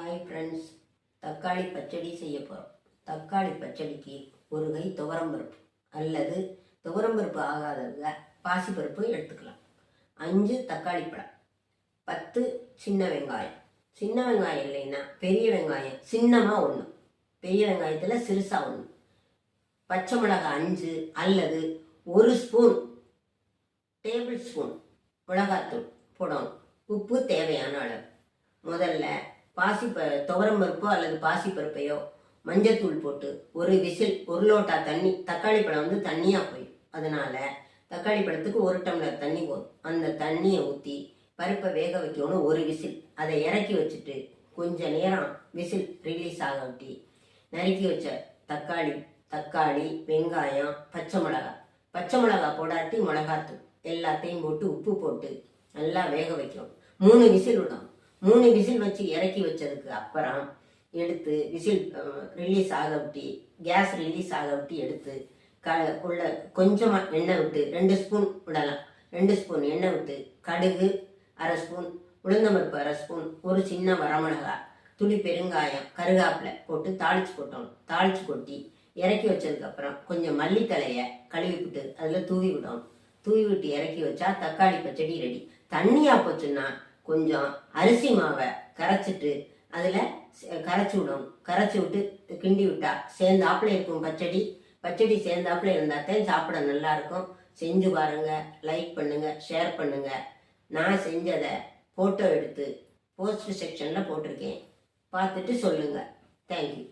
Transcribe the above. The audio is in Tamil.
ஹாய் ஃப்ரெண்ட்ஸ், தக்காளி பச்சடி செய்ய போகிறோம். தக்காளி பச்சடிக்கு ஒரு கை துவரம்பருப்பு அல்லது துவரம்பருப்பு ஆகாதவங்க பாசிப்பருப்பு எடுத்துக்கலாம். 5 தக்காளி பழம், 10 சின்ன வெங்காயம். சின்ன வெங்காயம் இல்லைன்னா பெரிய வெங்காயம் சின்னமாக 1, பெரிய வெங்காயத்தில் சிறுசாக 1, பச்சை மிளகாய் 5 அல்லது 1 ஸ்பூன் டேபிள் ஸ்பூன் மிளகாத்தூள் போடணும். உப்பு தேவையான அளவு. முதல்ல துவரம்பருப்போ அல்லது பாசிப்பருப்பையோ மஞ்சத்தூள் போட்டு ஒரு விசில், 1 லோட்டா தண்ணி. தக்காளி பழம் தண்ணியாக போயிடும். அதனால தக்காளி பழத்துக்கு 1 டம்ளர் தண்ணி போதும். அந்த தண்ணியை ஊற்றி பருப்பை வேக வைக்கணும். 1 விசில். அதை இறக்கி வச்சுட்டு கொஞ்ச நேரம் விசில் ரிலீஸ் ஆக விட்டி நறுக்கி வச்ச தக்காளி வெங்காயம், பச்சை மிளகாய் போடாட்டி மிளகாத்தூள் எல்லாத்தையும் போட்டு உப்பு போட்டு நல்லா வேக வைக்கணும். 3 விசில் விடணும். 3 விசில் வச்சு இறக்கி வச்சதுக்கு அப்புறம் எடுத்து விசில் ரிலீஸ் ஆக விட்டி, கேஸ் ரிலீஸ் ஆக விட்டி எடுத்து உள்ள கொஞ்சமாக எண்ணெய் விட்டு 2 ஸ்பூன் விடலாம். 2 ஸ்பூன் எண்ணெய் விட்டு கடுகு 1/2 ஸ்பூன், உளுந்தம்பருப்பு 1/2 ஸ்பூன், ஒரு சின்ன வரமிளகாய், துளி பெருங்காயம், கருகாப்பிலை போட்டு தாளிச்சு கொட்டி இறக்கி வச்சதுக்கப்புறம் கொஞ்சம் மல்லித்தலையை கழுவி விட்டு அதில் தூவி விடணும். தூவி விட்டு இறக்கி வச்சா தக்காளி பச்சடி ரெடி. தண்ணியாக போச்சுன்னா கொஞ்சம் அரிசி மாவை கரைச்சிட்டு அதில் கரைச்சி விடணும். கரைச்சி விட்டு கிண்டி விட்டா சேர்ந்தாப்புல இருக்கும் பச்சடி சேர்ந்தாப்புல இருந்தாத்தான் சாப்பிட நல்லா இருக்கும். செஞ்சு பாருங்க, லைக் பண்ணுங்க, ஷேர் பண்ணுங்க. நான் செஞ்சதை ஃபோட்டோ எடுத்து போஸ்ட் செக்ஷனில் போட்டிருக்கேன், பார்த்துட்டு சொல்லுங்க. தேங்க்யூ.